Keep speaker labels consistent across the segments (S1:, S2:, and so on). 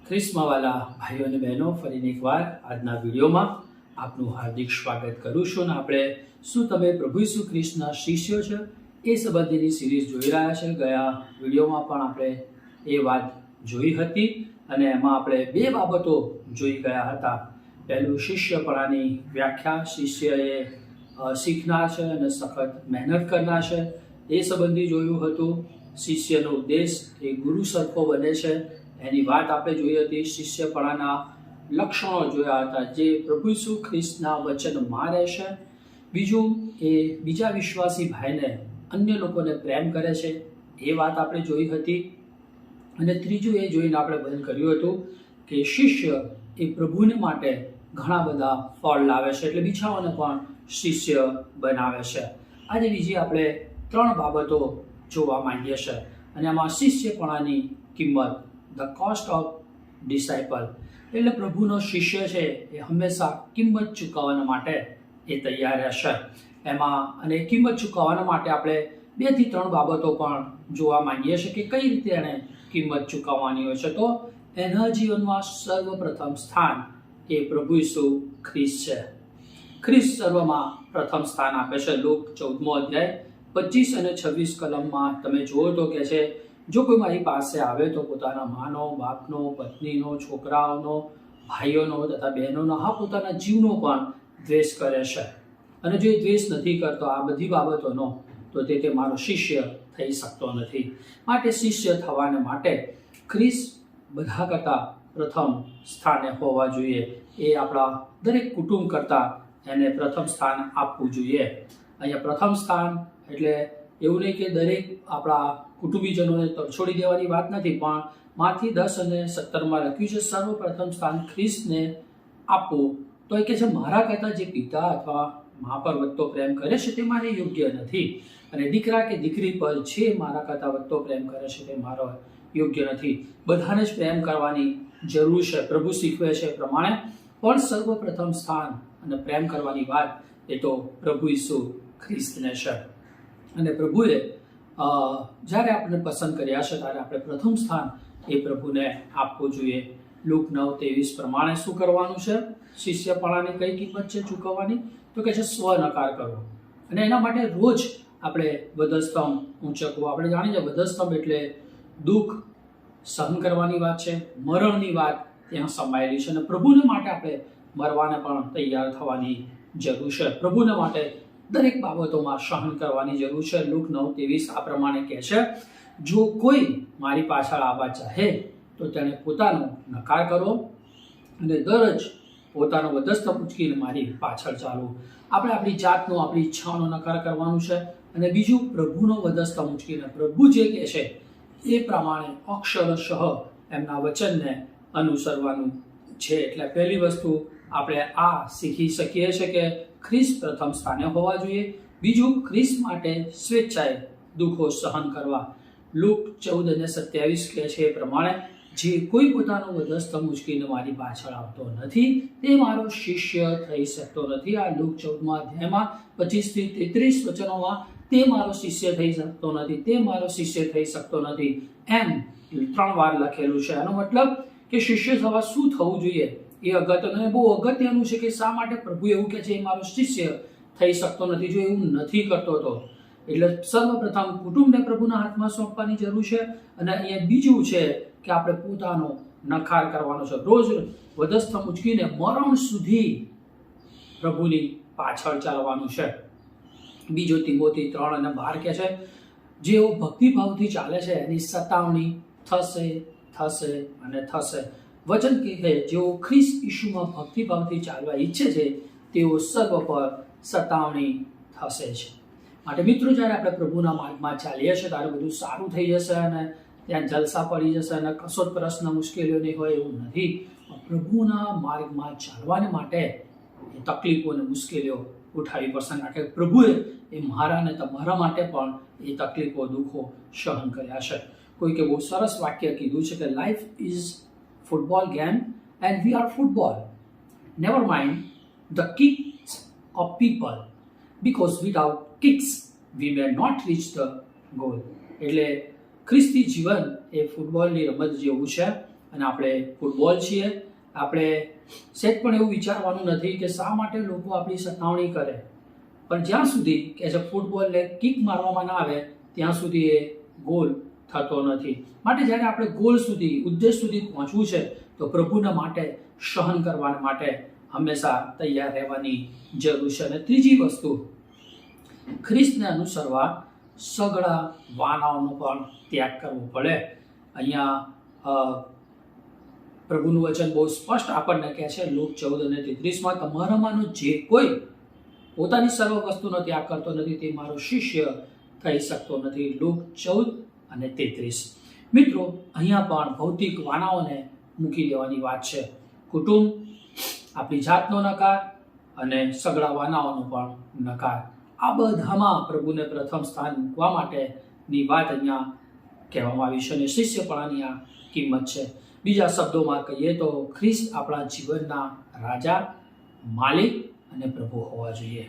S1: ખ્રિસ્તમાં વાલા ભાઈઓ અને બહેનો, ફરીને એકવાર આજના વિડીયોમાં આપનું હાર્દિક સ્વાગત કરું છું. અને આપણે શું તમે પ્રભુ ઈસુ ખ્રિસ્તના શિષ્યો છે એ સંબંધીની સિરીઝ જોઈ રહ્યા છે. ગયા વિડીયોમાં પણ આપણે એ વાત જોઈ હતી અને એમાં આપણે બે બાબતો જોઈ ગયા હતા. પહેલું, શિષ્યપણાની વ્યાખ્યા. શિષ્ય એ શીખનાર છે અને સખત મહેનત કરનાર છે, એ સંબંધી જોયું હતું. શિષ્યનો ઉદ્દેશ એ ગુરુ સરખો બને છે, એની વાત આપણે જોઈ હતી. શિષ્યપણાના લક્ષણો જોયા હતા જે પ્રભુ ઈસુ ખ્રિસ્તના વચનમાં રહેશે. બીજું, એ બીજા વિશ્વાસી ભાઈને, અન્ય લોકોને પ્રેમ કરે છે, એ વાત આપણે જોઈ હતી. અને ત્રીજું એ જોઈને આપણે બંધ કર્યું હતું કે શિષ્ય એ પ્રભુને માટે ઘણા બધા ફળ લાવે છે, એટલે બીજાઓને પણ શિષ્ય બનાવે છે. આજે બીજી આપણે 3 બાબતો જોવા માંગીએ છીએ અને આમાં શિષ્યપણાની કિંમત, ધ કોસ્ટ ઓફ ડિસાઇપલ, એટલે પ્રભુનો શિષ્ય છે એ હંમેશા કિંમત ચૂકવવા માટે એ તૈયાર રહેશે એમાં. અને કિંમત ચૂકવવા માટે આપણે 2 થી 3 બાબતો પણ જોવા માંગીએ છીએ કે કઈ રીતે એને કિંમત ચૂકવવાની હોય છે. તો એના જીવનમાં સર્વપ્રથમ સ્થાન એ પ્રભુ ઈસુ ખ્રિસ્ત છે. ખ્રિસ્ત સર્વમાં પ્રથમ સ્થાન આપે છે. લુક 14મો અધ્યાય 25 અને 26 કલમમાં તમે જુઓ તો કે છે, જો કોઈ મારી પાસે આવે તો પોતાના માનો, બાપનો, પત્નીનો, છોકરાઓનો, ભાઈઓનો તથા બહેનોનો, હા પોતાના જીવનો પણ દ્વેષ કરે છે, અને જો એ દ્વેષ નથી કરતો આ બધી બાબતોનો, તો તે મારો શિષ્ય થઈ શકતો નથી. માટે શિષ્ય થવાને માટે ખ્રિસ્ત બધા કરતાં પ્રથમ સ્થાને હોવા જોઈએ. એ આપણા દરેક કુટુંબ કરતાં એને પ્રથમ સ્થાન આપવું જોઈએ. અહીંયા પ્રથમ સ્થાન એટલે એવું નહીં કે દરેક આપણા કુટુંબીજનોને છોડી દેવાની વાત નથી, પણ માંથી 10 અને 17માં લખ્યું છે સર્વપ્રથમ સ્થાન ખ્રિસ્તને આપવું. તો એ કે છે, મારા કરતાં જે પિતા અથવા મા પર વધતો પ્રેમ કરે છે તે મારે યોગ્ય નથી, અને દીકરા કે દીકરી પર જે મારા કરતાં વધતો પ્રેમ કરે છે તે મારો યોગ્ય નથી. બધાને જ પ્રેમ કરવાની જરૂર છે. પ્રભુ શીખવે છે એ પ્રમાણે પણ સર્વપ્રથમ સ્થાન અને પ્રેમ કરવાની વાત એ તો પ્રભુ ઈસુ ખ્રિસ્તને છે. અને પ્રભુએ જ્યારે આપણે પસંદ કર્યા છે ત્યારે આપણે પ્રથમ સ્થાન એ પ્રભુને આપવું જોઈએ. લુક 9:23 પ્રમાણે શું કરવાનું છે? શિષ્યપણાની કઈ કિંમત છે ચૂકવવાની? તો કે છે સ્વનકાર કરવો. અને એના માટે રોજ આપણે વધસ્તંભ ઊંચકવો. આપણે જાણીએ છીએ વધસ્તંભ એટલે દુઃખ સહન કરવાની વાત છે, મરણની વાત ત્યાં સમાયેલી છે. અને પ્રભુને માટે આપણે મરવાને પણ તૈયાર થવાની જરૂર છે. પ્રભુને માટે દરેક બાબતોમાં સહન કરવાની જરૂર છે. લુક 9:23 આ પ્રમાણે કહે છે, જો કોઈ મારી પાછળ આવવા ચાહે તો તેણે પોતાનો નકાર કરો અને દરરોજ પોતાનો વધસ્તંભ ઉંચકીને મારી પાછળ ચાલવું. આપણે આપણી જાતનો, આપણી ઈચ્છાઓનો નકાર કરવાનું છે. અને બીજું, પ્રભુનો વધસ્તંભ ઉંચકીને પ્રભુ જે કહે છે એ પ્રમાણે અક્ષરશઃ એમના વચનને અનુસરવાનું છે. એટલે પહેલી વસ્તુ આપણે આ શીખી શકીએ છીએ કે ખ્રિસ્ત પ્રથમ સ્થાને હોવા જોઈએ. બીજું, ખ્રિસ્ત માટે સ્વેચ્છાએ દુઃખો સહન કરવા. લુક 14 અને 27 કહે છે એ પ્રમાણે, જે કોઈ પોતાનો વધસ્તંભ ઉંચકીને મારી પાછળ આવતો નથી તે મારો શિષ્ય થઈ શકતો નથી. આ લુક 14મા અધ્યાયમાં 25 થી 33 વચનોમાં તે મારો શિષ્ય થઈ શકતો નથી, તે મારો શિષ્ય થઈ શકતો નથી એમ 3 વાર લખેલું છે. એનો મતલબ કે શિષ્ય થવા શું થવું જોઈએ એ અગત્યનું, બહુ અગત્યનું છે કે શા માટે પ્રભુ એવું કહે છે એ મારો શિષ્ય થઈ શકતો નથી. જો એવું નથી કરતો તો એટલે સર્વપ્રથમ કુટુંબને પ્રભુના હાથમાં સોંપવાની જરૂર છે. અને અહીંયા બીજું છે કે આપણે પોતાનો નકાર કરવાનો છે. રોજ વધસ્તંભ ઉંચકીને મરણ સુધી પ્રભુની પાછળ ચાલવાનું છે. બીજો તિમોથી 3 અને 12 કહે છે, જેઓ ભક્તિભાવથી ચાલે છે એની સતાવણી થશે થશે અને થશે. વચન કહે, જેઓ ખ્રિસ્ત ઈસુમાં ભક્તિભાવથી ચાલવા ઈચ્છે છે તેઓ સર્વ પર સતાવણી થશે છે. માટે મિત્રો, જ્યારે આપણે પ્રભુના માર્ગમાં ચાલીએ છીએ ત્યારે બધું સારું થઈ જશે અને ત્યાં જલસા પડી જશે અને કશો જ પ્રશ્ન, મુશ્કેલીઓ નહીં હોય એવું નથી. પ્રભુના માર્ગમાં ચાલવાને માટે એ તકલીફો અને મુશ્કેલીઓ ઉઠાવી પડશે. કારણ કે પ્રભુએ એ મારા અને તમારા માટે પણ એ તકલીફો, દુઃખો સહન કર્યા છે. કોઈકે બહુ સરસ વાક્ય કીધું છે કે life is football game and we are football. Never mind the kicks of people, because without kicks we may not reach the goal. એટલે ખ્રિસ્તી જીવન એ ફૂટબોલની રમત જેવું છે અને આપણે ફૂટબોલ છીએ. આપણે સહેજ પણ એવું વિચારવાનું નથી કે શા માટે લોકો આપણી સતાવણી કરે, પણ જ્યાં સુધી કે છે ફૂટબોલને કિક મારવામાં ના આવે ત્યાં સુધી એ ગોલ થતો નથી. માટે જ્યારે આપણે ગોલ સુધી, ઉદ્દેશ સુધી પહોંચવું છે તો પ્રભુના માટે સહન કરવા માટે હંમેશા તૈયાર રહેવાની જરૂર છે. અને ત્રીજી વસ્તુ, ખ્રિસ્તને અનુસરવા સઘળા વાનાઓનો પણ ત્યાગ કરવો પડે. અહીંયા પ્રભુનું વચન બહુ સ્પષ્ટ આપણને કહે છે, લુક 14:33, તમારામાંનો જે કોઈ પોતાની સર્વ વસ્તુનો ત્યાગ કરતો નથી તે મારો શિષ્ય થઈ શકતો નથી. લુક 14:33. મિત્રો, અહીંયા પણ ભૌતિક વાનાઓને મૂકી દેવાની વાત છે. કુટુંબ, આપણી જાતનો નકાર અને સગળા વાનાઓનો પણ નકાર, આ બધામાં પ્રભુને પ્રથમ સ્થાન મૂકવા માટેની વાત અહીંયા કહેવામાં આવી છે અને શિષ્યપણાની આ કિંમત છે. બીજા શબ્દોમાં કહીએ તો ખ્રિસ્ત આપણા જીવનના રાજા, માલિક અને પ્રભુ હોવા જોઈએ.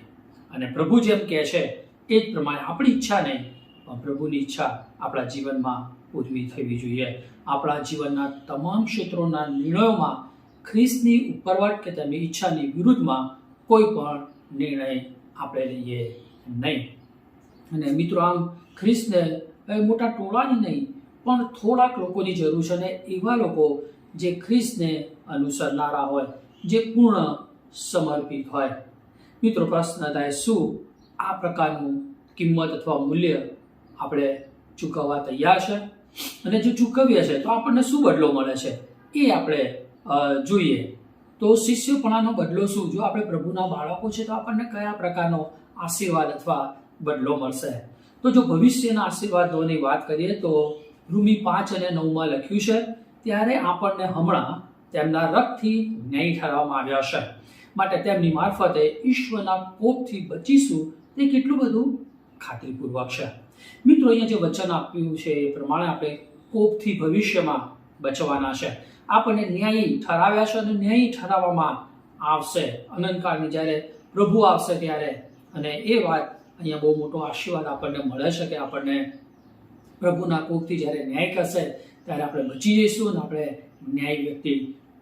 S1: અને પ્રભુ જેમ કહે છે એ જ પ્રમાણે આપણી ઈચ્છા નહીં પણ પ્રભુની ઈચ્છા આપણા જીવનમાં પૂરી થવી જોઈએ. આપણા જીવનના તમામ ક્ષેત્રોના નિર્ણયોમાં ખ્રિસ્તની ઉપરવટ કે તેમની ઈચ્છાની વિરુદ્ધમાં કોઈ પણ નિર્ણય આપણે લઈએ નહીં. અને મિત્રો, આમ ખ્રિસ્તને મોટા ટોળાની નહીં પણ થોડાક લોકોની જરૂર છે, અને એવા લોકો જે ખ્રિસ્તને અનુસરનારા હોય, જે પૂર્ણ સમર્પિત હોય. મિત્રો, પ્રશ્ન થાય, શું આ પ્રકારનું કિંમત અથવા મૂલ્ય આપણે ચૂકવવા તૈયાર છે? અને જો ચૂકવીએ છે તો આપણને શું બદલો મળે છે એ આપણે જોઈએ. તો શિષ્યપણાનો બદલો શું? જો આપણે પ્રભુના બાળકો છે તો આપણને કયા પ્રકારનો આશીર્વાદ અથવા બદલો મળશે? તો જો ભવિષ્યના આશીર્વાદોની વાત કરીએ તો રોમી 5:9 લખ્યું છે, ત્યારે આપણને હમણાં તેમના રક્તથી ન્યાય ઠરવામાં આવ્યા છે, માટે તેમની મારફતે ઈશ્વરના કોપથી બચીશું. તે કેટલું બધું ખાતરીપૂર્વક છે. મિત્રો, અહીંયા જે વચન આપ્યું છે એ પ્રમાણે આપણે કોપથી ભવિષ્યમાં બચવાના છે. આપણને ન્યાયી ઠરાવ્યા છે અને ન્યાયી ઠરાવવામાં આવશે અનંતકાળની જ્યારે પ્રભુ આવશે ત્યારે. અને એ વાત અહીંયા બહુ મોટો આશીર્વાદ આપણને મળે છે કે આપણને પ્રભુના કોપથી જ્યારે ન્યાય કરશે ત્યારે આપણે બચી જઈશું અને આપણે ન્યાય વ્યક્તિ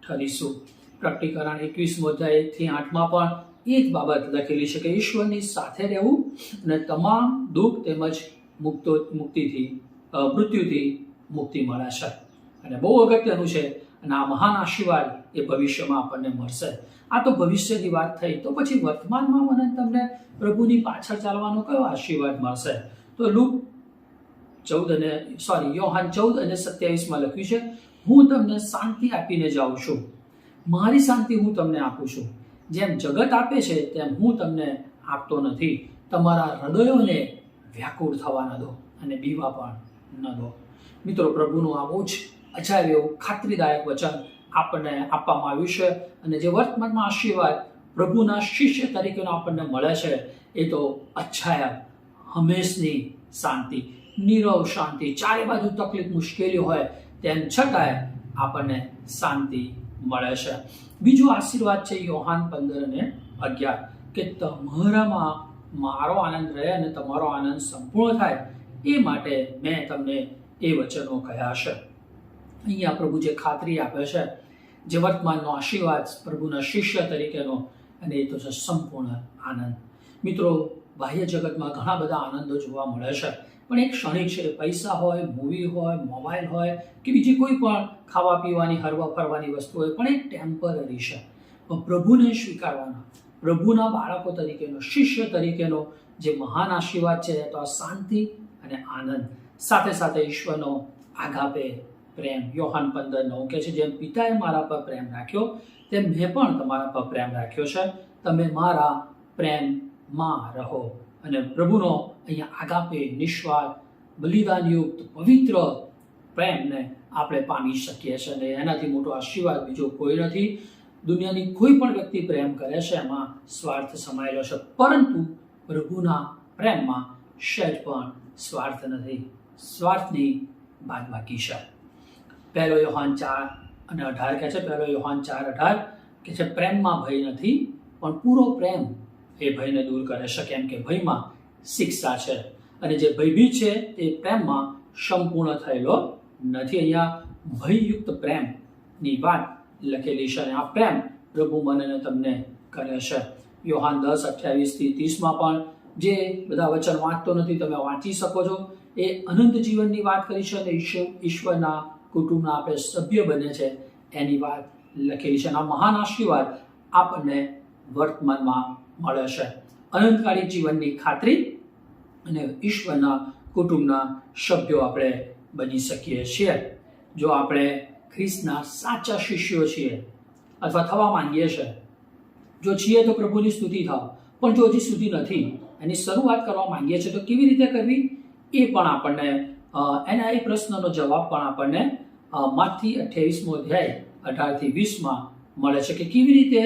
S1: ઠરીશું. પ્રકટીકરણ 21:1-8 પણ એ જ બાબત લખેલી છે કે ઈશ્વરની સાથે રહેવું અને તમામ દુઃખ તેમજ મૃત્યુથી મુક્તિ મળે છે. અને બહુ અગત્યનું છે. અને આ મહાન આશીર્વાદ એ ભવિષ્યમાં આપણને મળશે. આ તો ભવિષ્યની વાત થઈ. તો પછી વર્તમાનમાં મને તમને પ્રભુની પાછળ ચાલવાનો કયો આશીર્વાદ મળશે? તો યોહાન 14:27 લખ્યું છે, હું તમને શાંતિ આપીને જાઉં છું, મારી શાંતિ હું તમને આપું છું. જેમ જગત આપે છે તેમ હું તમને આપતો નથી. તમારા હૃદયોને વ્યાકુળ થવા ન દો અને બીવા પણ ન દો. મિત્રો, પ્રભુનું આ બહુ જ અજાયબ એવું ખાતરીદાયક વચન આપણને આપવામાં આવ્યું છે. અને જે વર્તમાનમાં આશીર્વાદ પ્રભુના શિષ્ય તરીકેનો આપણને મળે છે એ તો અછાયા હંમેશની શાંતિ, નીરવ શાંતિ. ચારે બાજુ તકલીફ, મુશ્કેલી હોય તેમ છતાંય આપણને શાંતિ મળે છે. બીજો આશીર્વાદ છે યોહાન 15:11 કે તમારામાં મારો આનંદ રહે અને તમારો આનંદ સંપૂર્ણ થાય એ માટે મેં તમને એ વચનો કહ્યા છે. અહીંયા પ્રભુ જે ખાતરી આપે છે, જે વર્તમાનનો આશીર્વાદ પ્રભુના શિષ્ય તરીકેનો, અને એ તો છે સંપૂર્ણ આનંદ. મિત્રો, બાહ્ય જગતમાં ઘણા બધા આનંદો જોવા મળે છે પણ એક ક્ષણિક છે. પૈસા હોય, મૂવી હોય, મોબાઈલ હોય કે બીજી કોઈ પણ ખાવા પીવાની, હરવા ફરવાની વસ્તુ હોય, પણ એક ટેમ્પરરી છે. પણ પ્રભુને સ્વીકારવાના, પ્રભુના બાળકો તરીકેનો, શિષ્ય તરીકેનો જે મહાન આશીર્વાદ છે તો આ શાંતિ અને આનંદ, સાથે સાથે ઈશ્વરનો આગાપે પ્રેમ. યોહાન 15:9 કહે છે, જેમ પિતાએ મારા પર પ્રેમ રાખ્યો તેમ મેં પણ તમારા પર પ્રેમ રાખ્યો છે, તમે મારા પ્રેમમાં રહો. અને પ્રભુનો અહીંયા આગાપે, નિસ્વાર્થ, બલિદાનયુક્ત, પવિત્ર પ્રેમને આપણે પામી શકીએ છીએ. અને એનાથી મોટો આશીર્વાદ બીજો કોઈ નથી. દુનિયાની કોઈ પણ વ્યક્તિ પ્રેમ કરે છે એમાં સ્વાર્થ સમાયેલો છે, પરંતુ પ્રભુના પ્રેમમાં સહેજ પણ સ્વાર્થ નથી. સ્વાર્થની બાદબાકી છે. 1 યોહાન 4:18 કહે છે, 1 યોહાન 4:18 કે છે, પ્રેમમાં ભય નથી પણ પૂરો પ્રેમ એ ભયને દૂર કરે છે, કેમ કે ભયમાં શિક્ષા છે અને જે ભયભીત છે તે પ્રેમમાં સંપૂર્ણ થયેલો નથી. અહીંયા ભયયુક્ત પ્રેમ ની વાત લખેલી છે અને આ પ્રેમ પ્રભુ મને અને તમને કરે છે. યોહાન 10:28-30 પણ જે બધા વચન વાંચતો નથી તમે વાંચી શકો છો. એ અનંત જીવનની વાત કરી છે અને ઈશ્વરના કુટુંબના આપણે સભ્ય બને છે એની વાત લખેલી છે. આ મહાન આશીર્વાદ આપણને વર્તમાનમાં મળે છે. અનંતકાળી જીવનની ખાતરી અને ઈશ્વરના કુટુંબના સભ્યો આપણે બની શકીએ છીએ જો આપણે ખ્રિસ્તના સાચા શિષ્યો છીએ અથવા થવા માંગીએ છીએ. જો છીએ તો પ્રભુની સ્તુતિ થાવ, પણ જો હજી સુધી નથી એની શરૂઆત કરવા માંગીએ છીએ તો કેવી રીતે કરવી એ પણ આપણને એના એ પ્રશ્નનો જવાબ પણ આપણને માથી 28મો અધ્યાય 18-20 મળે છે કે કેવી રીતે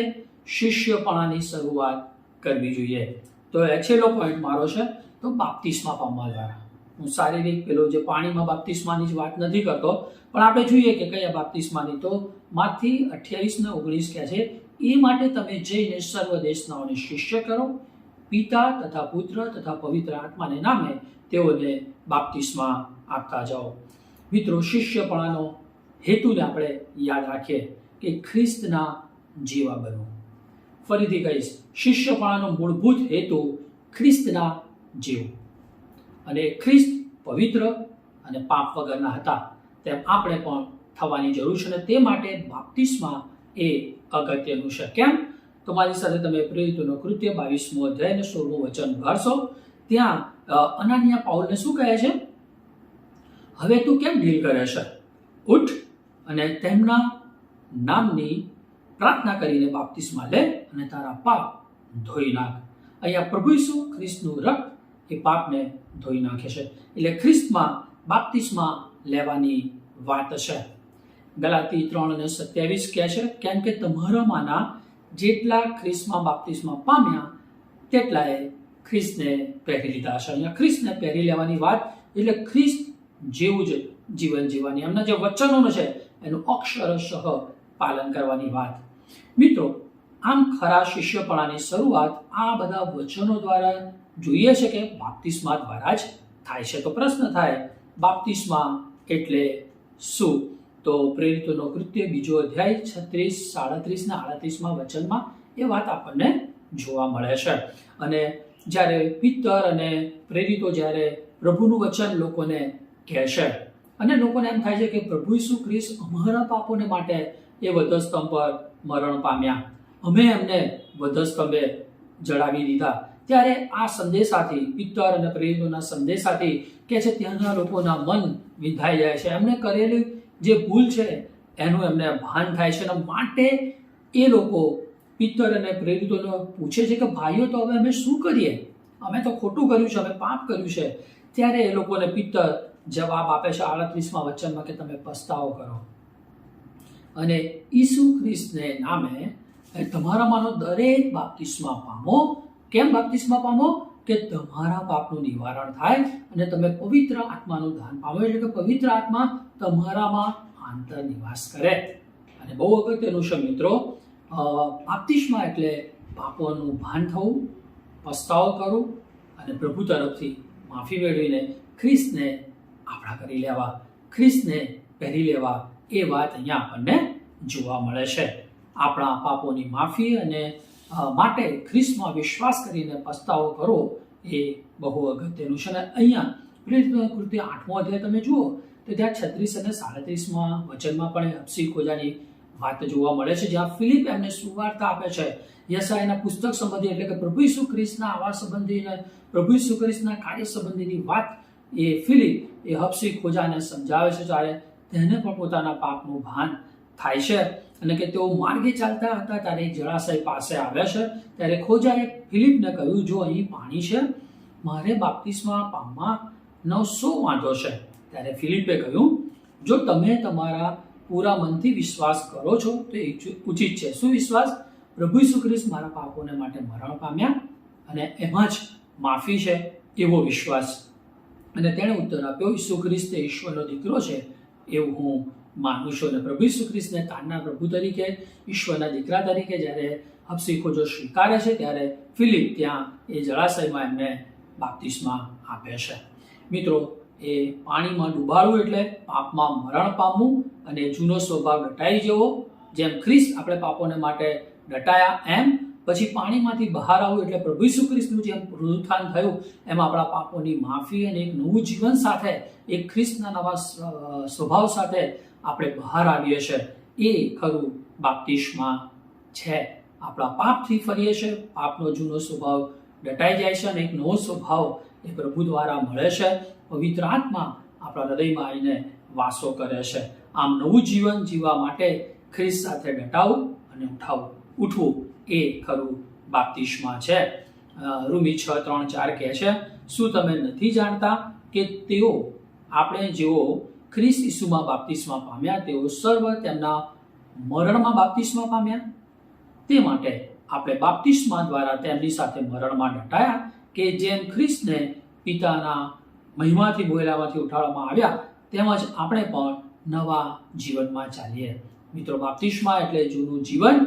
S1: શિષ્યપણાની શરૂઆત કરવી જોઈએ. તો એ છેલ્લો પોઈન્ટ મારો છે તો બાપ્તિસ્મા પામવા દ્વારા. હું શારીરિક પેલો જે પાણીમાં બાપ્તિસ્માની જ વાત નથી કરતો, પણ આપણે જોઈએ કે કયા બાપ્તિસ્માની. તો માથી 28:19 કહે છે, એ માટે તમે જઈને સર્વ દેશનાઓને શિષ્ય કરો, પિતા તથા પુત્ર તથા પવિત્ર આત્માને નામે તેઓને બાપ્તિસ્મા આપતા જાઓ. મિત્રો, શિષ્યપણાનો હેતુને આપણે યાદ રાખીએ કે ખ્રિસ્તના જેવા બનવું. ફરીથી કહીશ, શિષ્યપણાનો મૂળભૂત હેતુ ખ્રિસ્તના જેવું. અને ખ્રિસ્ત પવિત્ર અને પાપ વગરના હતા તેમ આપણે પણ થવાની જરૂર છે અને તે માટે બાપ્તિસ્મા એ અગત્યનું છે. કેમ? તમારી સાથે તમે પ્રેરિતોનો કૃત્ય 22મો અધ્યાય અને 16મું વચન ભણશો. ત્યાં અનાનિયા પાઉલને શું કહે છે? હવે તું કેમ ઢીલ કરે છે? ઉઠ અને તેમના નામની પ્રાર્થના કરીને બાપ્તિસ્મા લે અને તારા પાપ ધોઈ નાખ. અહીંયા પ્રભુ ઈસુ ખ્રિસ્તનું રક્ત એ પાપને ધોઈ નાખે છે. એટલે ખ્રિસ્તમાં બાપ્તિસ્મા લેવાની વાત છે. ગલાતી 3:27 કહે છે, કેમ કે તમારામાંના જેટલા ખ્રિસ્તમાં બાપ્તિસ્મા પામ્યા તેટલાએ ખ્રિસ્તને પહેરી લીધા છે. અહીંયા ખ્રિસ્તને પહેરી લેવાની વાત એટલે ખ્રિસ્ત જેવું જ જીવન જીવવાની, એમના જે વચનો છે એનું અક્ષરશઃ પાલન કરવાની વાત. મિત્રો, આમ ખરા શિષ્યપણાની શરૂઆત આ બધા વચનો દ્વારા જોઈએ છે કે બાપ્તિસ્મા દ્વારા જ થાય છે. તો પ્રશ્ન થાય, બાપ્તિસ્મા એટલે શું? તો પ્રેરિતોનો કૃત્ય 2 અધ્યાય 36, 37 અને 38 વચનમાં એ વાત આપણને જોવા મળે છે. અને જ્યારે પિત્તર અને પ્રેરિતો જ્યારે પ્રભુનું વચન લોકોને કહેશે અને લોકોને એમ થાય છે કે પ્રભુ ઈસુ ખ્રિસ્ત અમારા પાપોને માટે એ વધસ્તંભ પર મરણ પામ્યા, અમે એમને વધસ્તંભે જડાવી દીધા, ત્યારે આ સંદેશાથી, પિત્તર અને પ્રેરિતોના સંદેશાથી કે છે ત્યાંના લોકોના મન વિંધાઈ જાય છે. એમને કરેલી જે ભૂલ છે એનું એમને ભાન થાય છે અને માટે એ લોકો પિત્તર અને પ્રેરિતોને પૂછે છે કે ભાઈઓ, તો હવે અમે શું કરીએ? અમે તો ખોટું કર્યું છે, અમે પાપ કર્યું છે. ત્યારે એ લોકોને પિત્તર જવાબ આપે છે 38મા વચનમાં કે તમે પસ્તાવો કરો અને ઈસુ ખ્રિસ્તને નામે તમારામાંનો દરેક બાપ્તિસ્મા પામો. કેમ બાપ્તિસ્મા પામો? કે તમારા પાપનું નિવારણ થાય અને તમે પવિત્ર આત્માનું દાન પામો. એટલે કે પવિત્ર આત્મા તમારામાં આંતર નિવાસ કરે. અને બહુ અગત્યનું છે મિત્રો, બાપ્તિસ્મા એટલે પાપોનું ભાન થવું, પસ્તાવો કરવું અને પ્રભુ તરફથી માફી મેળવીને ખ્રિસ્તને આપણા કરી લેવા, ખ્રિસ્તને પહેરી લેવા. એ વાત અહીંયા આપણને જોવા મળે છે. આપણા પાપોની માફી અને માટે ખ્રિસ્તમાં વિશ્વાસ કરીને પસ્તાવો કરવો એ બહુ અગત્યનું છે. અને અહીંયા પ્રેરિતોનો કૃત્ય 8મો અધ્યાય તમે જુઓ તો ત્યાં 36 અને 37માં વચનમાં પણ હબસી ખોજાની વાત જોવા મળે છે, જ્યાં ફિલિપ એમને સુવાર્તા આપે છે યશાયાના પુસ્તક સંબંધી, એટલે કે પ્રભુ ઈસુ ખ્રિસ્તના આવા સંબંધી અને પ્રભુ ઈસુ ખ્રિસ્તના કાર્ય સંબંધીની વાત એ ફિલિપ એ હબસી ખોજાને સમજાવે છે. ત્યારે તેને પણ પોતાના પાપનું ભાન થાય છે અને કે તેઓ માર્ગે ચાલતા હતા ત્યારે એક જળાશય પાસે આવ્યા છે. ત્યારે ખોજાએ ફિલિપને કહ્યું, જો અહીં પાણી છે, મારે બાપ્તિસ્મા પામવાનો શો વાંધો છે? ત્યારે ફિલિપે કહ્યું, જો તમે તમારા પૂરા મનથી વિશ્વાસ કરો છો તો એ ઉચિત છે. શું વિશ્વાસ? પ્રભુ ઈસુ ખ્રિસ્ત મારા પાપોને માટે મરણ પામ્યા અને એમાં જ માફી છે, એવો વિશ્વાસ. અને તેણે ઉત્તર આપ્યો, ઈસુ ખ્રિસ્ત ઈશ્વરનો દીકરો છે એવું હું માનું છું. અને પ્રભુ ઈસુ ખ્રિસ્તને તારના પ્રભુ તરીકે, ઈશ્વરના દીકરા તરીકે જ્યારે હબસી ખોજો સ્વીકારે છે ત્યારે ફિલિપ ત્યાં એ જળાશયમાં એમને બાપ્તિસ્મા આપે છે. મિત્રો, એ પાણીમાં ડૂબાડવું એટલે પાપમાં મરણ પામવું અને જૂનો સ્વભાવ દટાઈ જવો, જેમ ખ્રિસ્ત આપણે પાપોને માટે દટાયા એમ પછી પાણીમાંથી બહાર આવવું એટલે પ્રભુ ઈસુ ખ્રિસ્તનું જેમ પુનરુત્થાન થયું એમ આપણા પાપોની માફી અને એક નવું જીવન સાથે એક ખ્રિસ્તના નવા સ્વભાવ સાથે આપણે બહાર આવીએ છીએ. એ ખરું બાપ્તિસ્મા છે. આપણા પાપથી ફરીએ છીએ, પાપનો જૂનો સ્વભાવ દટાઈ જાય છે અને એક નવો સ્વભાવ એ પ્રભુ દ્વારા મળે છે. પવિત્ર આત્મા આપણા હૃદયમાં આવીને વાસો કરે છે. આમ નવું જીવન જીવવા માટે ખ્રિસ્ત સાથે દટાવું અને ઉઠવું એ ખરું બાપ્તિસ્મા છે. રોમી 6:3-4 કહે છે, શું તમે નથી જાણતા કે તેઓ આપણે જેઓ ખ્રિસ્ત ઈસુમાં બાપ્તિસ્મા પામ્યા તેઓ સર્વ તેમના મરણમાં બાપ્તિસ્મા પામ્યા? તે માટે આપણે બાપ્તિસ્મા દ્વારા તેમની સાથે મરણમાં દટાયા, કે જેમ ખ્રિસ્તને પિતાના મહિમાથી બોલાવાથી ઉઠાડવામાં આવ્યા તેમજ આપણે પણ નવા જીવનમાં ચાલીએ. મિત્રો, બાપ્તિસ્મા એટલે જૂનું જીવન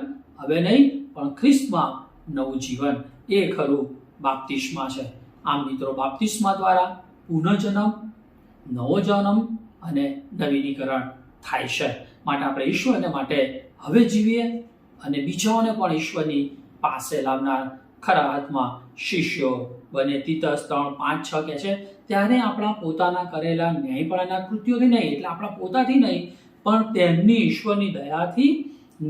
S1: હવે નહીં, પણ ખ્રિસ્તમાં નવું જીવન, એ ખરું બાપ્તિસ્મા છે. આમ મિત્રો, બાપ્તિસ્મા દ્વારા પુનઃજન્મ, નવો જન્મ અને નવીનીકરણ થાય છે. માટે આપણે ઈશ્વરને માટે હવે જીવીએ અને બીજાઓને પણ ઈશ્વરની પાસે લાવનાર ખરા અર્થમાં શિષ્યો બને. તીતસ 3:5-6 કહે છે, ત્યારે આપણા પોતાના કરેલા ન્યાયપણાના કૃત્યોથી નહીં, એટલે આપણા પોતાથી નહીં, પણ તેમની ઈશ્વરની દયાથી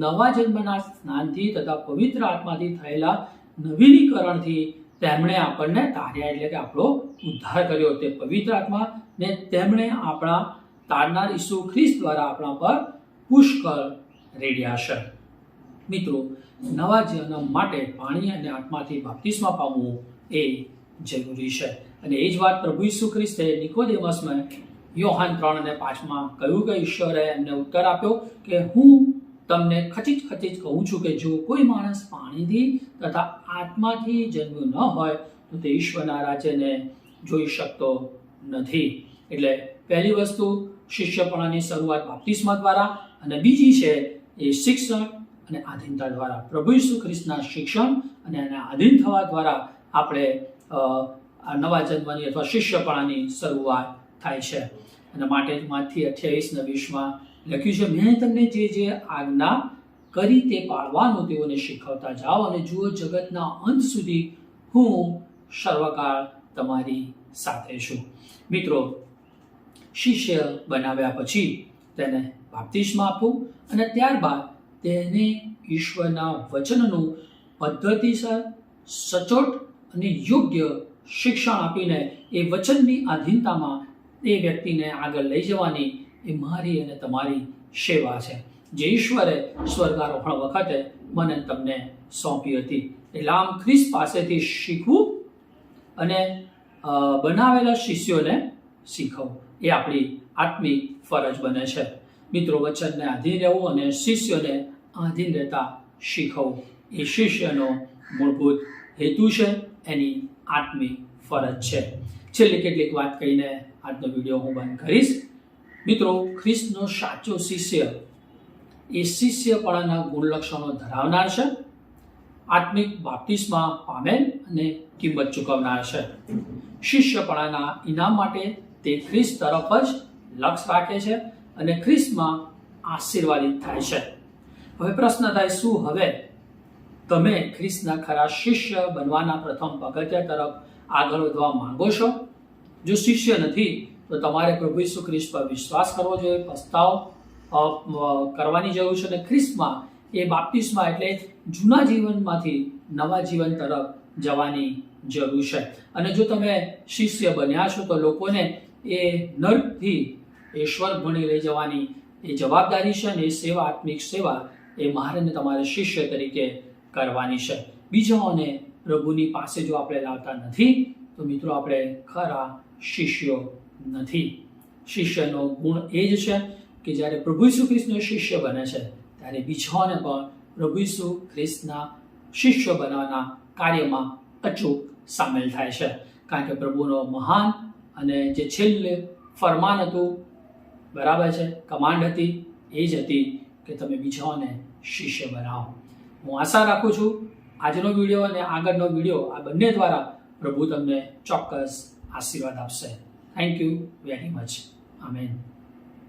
S1: નવા જન્મના સ્નાનથી તથા પવિત્ર આત્માથી થયેલા નવીનીકરણથી તેમણે આપણને તાર્યા, એટલે કે આપણો ઉદ્ધાર કર્યો. તે પવિત્ર આત્મા ને તેમણે આપણા તારનાર ઈસુ ખ્રિસ્ત દ્વારા આપણા પર પુષ્કળ રેડ્યા છે. મિત્રો, નવા જન્મ માટે પાણી અને આત્માથી બાપ્તિસ્મા પામવું એ જરૂરી છે. અને એ જ વાત પ્રભુ ઈસુ ખ્રિસ્તે નિકોદેમસને યોહાન 3:5 કહ્યું કે ઈશ્વરે એમને ઉત્તર આપ્યો કે હું તમને ખચીજ કહું છું કે જો કોઈ માણસ પાણીથી તથા આત્માથી જન્મ્યો ન હોય તો તે ઈશ્વરના રાજ્યને જોઈ શકતો નથી. એટલે પહેલી વસ્તુ શિષ્યપણાની શરૂઆત બાપ્તિસ્મા દ્વારા, અને બીજી છે એ શિક્ષણ અને આધીનતા દ્વારા. પ્રભુ ઈસુ ખ્રિસ્તના શિક્ષણ અને એના આધીન થવા દ્વારા આપણે નવા જન્મની અથવા શિષ્યપણાની શરૂઆત થાય છે. અને માટે માથી 28:20 લખ્યું છે, મેં તમને જે આજ્ઞા કરી તે પાળવાનું તેઓને શીખવતા જાઓ, અને જુઓ જગતના અંત સુધી હું સર્વકાળ તમારી સાથે છું. મિત્રો, શિષ્ય બનાવ્યા પછી તેને બાપ્તિસ્મા આપવું અને ત્યારબાદ તેને ઈશ્વરના વચનનું પદ્ધતિસર, સચોટ અને યોગ્ય શિક્ષણ આપીને એ વચનની આધીનતામાં એ વ્યક્તિને આગળ લઈ જવાની એ મારી અને તમારી સેવા છે, જે ઈશ્વરે સ્વર્ગારોહણ વખતે મને તમને સોંપી હતી. એટલે આમ ખ્રિસ્ત પાસેથી શીખવું અને બનાવેલા શિષ્યોને શીખવવું એ આપણી આત્મિક ફરજ બને છે. મિત્રો, વચનને આધીન રહેવું અને શિષ્યોને આધીન રહેતા શીખવવું એ શિષ્યનો મૂળભૂત હેતુ છે, એની આત્મિક ફરજ છે. છેલ્લી કેટલીક વાત કહીને આજનો વિડીયો હું બંધ કરીશ. મિત્રો, ખ્રિસ્તનો સાચો શિષ્ય એ શિષ્યપણાના ગુણલક્ષણો ધરાવનાર છે, આત્મિક બાપ્તિસ્મા પામેલ અને કિંમત ચૂકવનાર છે. શિષ્યપણાના ઇનામ માટે તે ખ્રિસ્ત તરફ જ લક્ષ્ય રાખે છે અને ખ્રિસ્તમાં આશીર્વાદિત થાય છે. હવે પ્રશ્ન થાય, શું હવે તમે ખ્રિસ્તના ખરા શિષ્ય બનવાના પ્રથમ પગથિયા તરફ આગળ વધવા માંગો છો? જો શિષ્ય નથી તો તમારે પ્રભુ ઈસુ ખ્રિસ્ત પર વિશ્વાસ કરવો જોઈએ, પસ્તાવ કરવાની જરૂર છે. અને ખ્રિસ્તમાં એ બાપ્તિસ્મા એટલે જૂના જીવનમાંથી નવા જીવન તરફ જવાની જરૂર છે. અને જો તમે શિષ્ય બન્યા છો તો લોકોને એ નર્કથી એ સ્વર્ગ ભણી લઈ જવાની એ જવાબદારી છે, અને એ સેવા, આત્મિક સેવા એ મારે ને તમારે શિષ્ય તરીકે કરવાની છે. બીજાઓને પ્રભુની પાસે જો આપણે લાવતા નથી તો મિત્રો આપણે ખરા શિષ્યો નથી. શિષ્યનો ગુણ એ જ છે કે જ્યારે પ્રભુ ઈસુ ખ્રિસ્તનો શિષ્ય બને છે ત્યારે બીજાઓને પણ પ્રભુ ઈસુ ખ્રિસ્તના શિષ્ય બનાવવાના કાર્યમાં અચૂક સામેલ થાય છે. કારણ કે પ્રભુનો મહાન અને જે છેલ્લે ફરમાન હતું, બરાબર છે, કમાન્ડ હતી, એ જ હતી કે તમે બીજાઓને શિષ્ય બનાવો. હું આશા રાખું છું આજનો વિડીયો અને આગળનો વિડીયો આ બંને દ્વારા પ્રભુ તમને ચોક્કસ આશીર્વાદ આપશે. Thank you very much. Amen.